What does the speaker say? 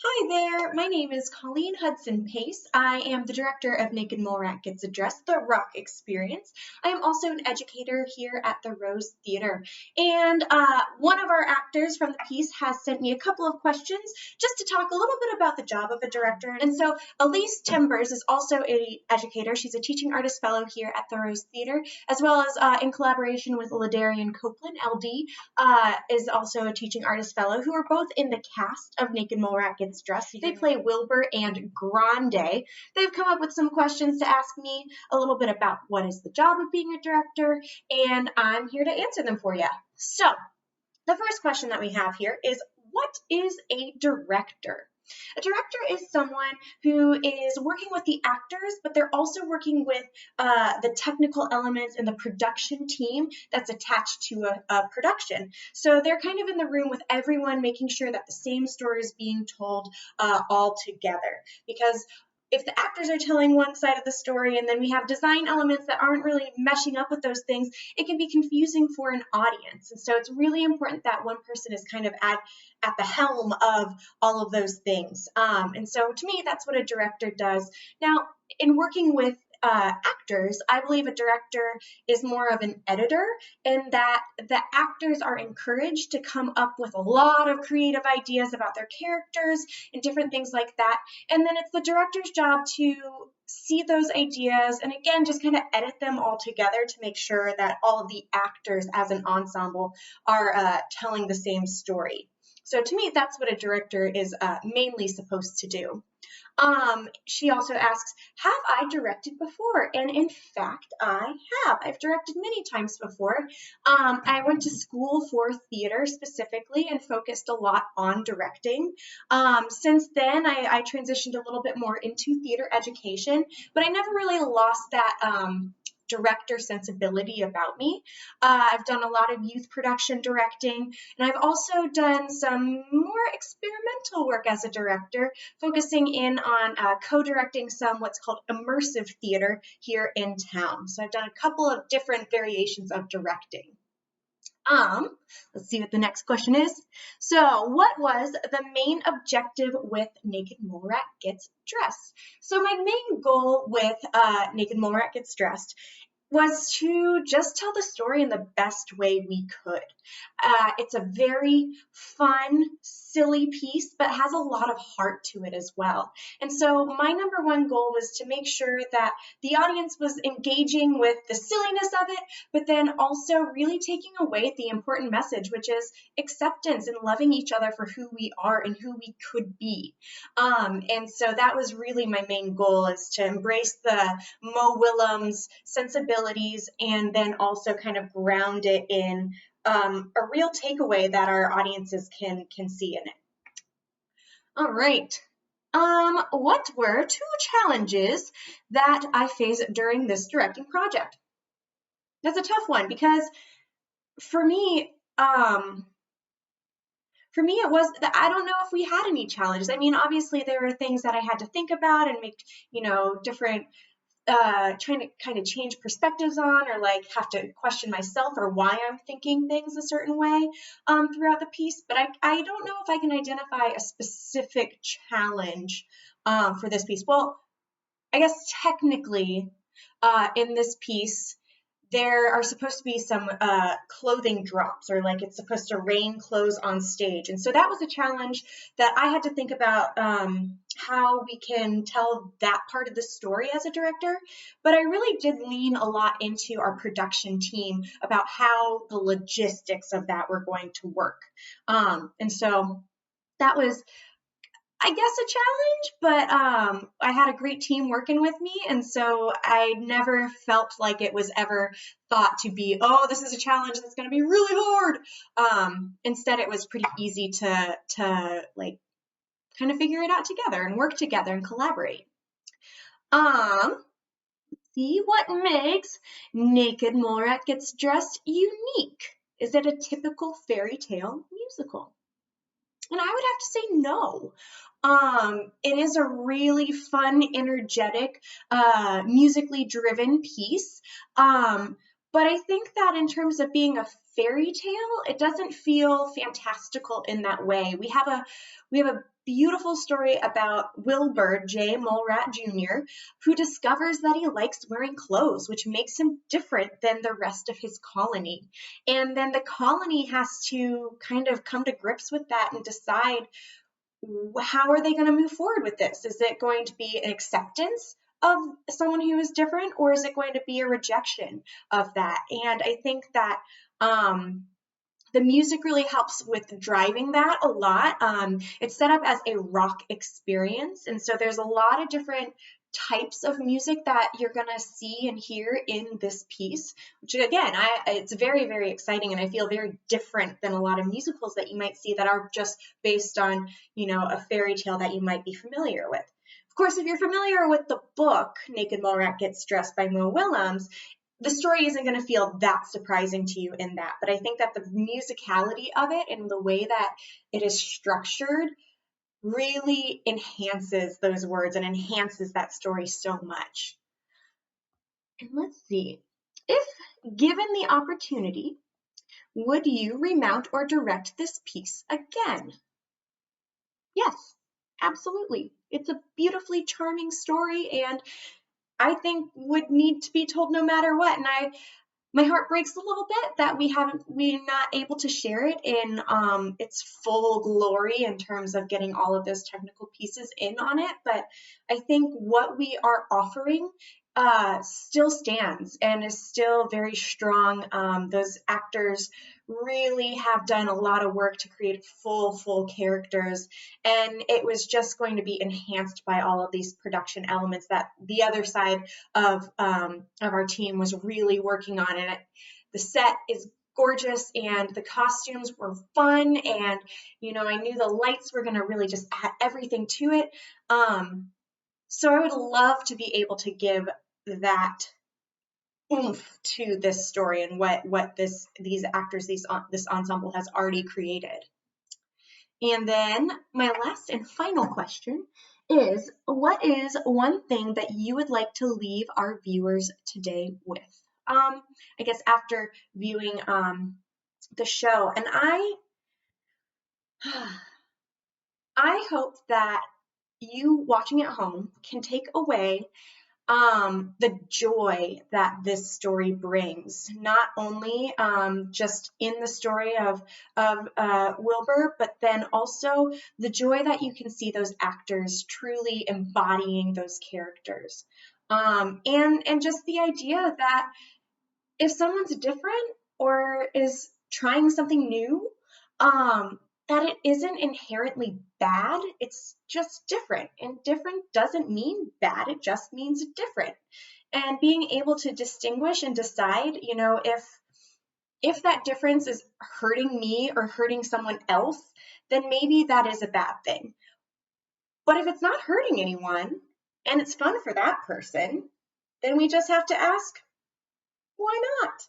Hi there, my name is Caulene Hudson-Pace. I am the director of Naked Mole Rat Gets Addressed, the Rock Experience. I am also an educator here at the Rose Theater. And one of our actors from the piece has sent me a couple of questions just to talk a little bit about the job of a director. And so Elise Timbers is also an educator. She's a teaching artist fellow here at the Rose Theater, as well as in collaboration with Ladarian Copeland, LD, is also a teaching artist fellow, who are both in the cast of Naked Mole Rat Gets Dressed. They play Wilbur and Grande. They've come up with some questions to ask me a little bit about what is the job of being a director, and I'm here to answer them for you. So, the first question that we have here is, what is a director? A director is someone who is working with the actors, but they're also working with the technical elements and the production team that's attached to a production. So they're kind of in the room with everyone, making sure that the same story is being told all together. Because if the actors are telling one side of the story and then we have design elements that aren't really meshing up with those things, it can be confusing for an audience. And so it's really important that one person is kind of at the helm of all of those things. And so to me, that's what a director does. Now, in working with actors, I believe a director is more of an editor, in that the actors are encouraged to come up with a lot of creative ideas about their characters and different things like that. And then it's the director's job to see those ideas and again just kind of edit them all together to make sure that all of the actors as an ensemble are telling the same story. So to me, that's what a director is mainly supposed to do. She also asks, have I directed before? And in fact, I have. I've directed many times before. I went to school for theater specifically and focused a lot on directing. Since then, I transitioned a little bit more into theater education, but I never really lost that director sensibility about me. I've done a lot of youth production directing, and I've also done some more experimental work as a director, focusing in on co-directing some what's called immersive theater here in town. So I've done a couple of different variations of directing. Let's see what the next question is. So, what was the main objective with Naked Mole Rat Gets Dressed? So my main goal with Naked Mole Rat Gets Dressed was to just tell the story in the best way we could. It's a very fun, silly piece, but has a lot of heart to it as well. And so my number one goal was to make sure that the audience was engaging with the silliness of it, but then also really taking away the important message, which is acceptance and loving each other for who we are and who we could be. And so that was really my main goal, is to embrace the Mo Willems sensibilities and then also kind of ground it in a real takeaway that our audiences can see in it. All right. What were two challenges that I faced during this directing project? That's a tough one, because for me it was that I don't know if we had any challenges. I mean, obviously there were things that I had to think about and make, different trying to kind of change perspectives on, or like have to question myself or why I'm thinking things a certain way throughout the piece. But I don't know if I can identify a specific challenge for this piece. Well, I guess technically in this piece, there are supposed to be some clothing drops, or like it's supposed to rain clothes on stage. And so that was a challenge that I had to think about how we can tell that part of the story as a director. But I really did lean a lot into our production team about how the logistics of that were going to work. And so that was, I guess, a challenge, but I had a great team working with me, and so I never felt like it was ever thought to be, oh, this is a challenge that's going to be really hard. Instead, it was pretty easy to like kind of figure it out together and work together and collaborate. Let's see, what makes Naked Mole Rat Gets Dressed unique? Is it a typical fairy tale musical? And I would have to say no. It is a really fun, energetic, musically driven piece. But I think that in terms of being a fairy tale, it doesn't feel fantastical in that way. We have a beautiful story about Wilbur J. Mulrat Jr., who discovers that he likes wearing clothes, which makes him different than the rest of his colony. And then the colony has to kind of come to grips with that and decide, how are they going to move forward with this? Is it going to be an acceptance of someone who is different, or is it going to be a rejection of that? And I think that the music really helps with driving that a lot. It's set up as a rock experience, and so there's a lot of different types of music that you're going to see and hear in this piece, which again, it's very, very exciting, and I feel very different than a lot of musicals that you might see that are just based on, a fairy tale that you might be familiar with. Of course, if you're familiar with the book, Naked Mole-Rat Gets Dressed by Mo Willems, the story isn't going to feel that surprising to you in that, but I think that the musicality of it and the way that it is structured really enhances those words and enhances that story so much. And let's see, if given the opportunity, would you remount or direct this piece again? Yes, absolutely. It's a beautifully charming story, and I think would need to be told no matter what. And my heart breaks a little bit that we're not able to share it in its full glory in terms of getting all of those technical pieces in on it. But I think what we are offering still stands and is still very strong. Those actors really have done a lot of work to create full characters, and it was just going to be enhanced by all of these production elements that the other side of our team was really working on. And the set is gorgeous, and the costumes were fun, and I knew the lights were going to really just add everything to it. So I would love to be able to give that oomph to this story and what these actors, this ensemble has already created. And then my last and final question is, what is one thing that you would like to leave our viewers today with? I guess after viewing the show, and I hope that you watching at home can take away the joy that this story brings, not only just in the story of Wilbur, but then also the joy that you can see those actors truly embodying those characters. And just the idea that if someone's different or is trying something new, that it isn't inherently bad, it's just different. And different doesn't mean bad, it just means different. And being able to distinguish and decide, if that difference is hurting me or hurting someone else, then maybe that is a bad thing. But if it's not hurting anyone and it's fun for that person, then we just have to ask, why not?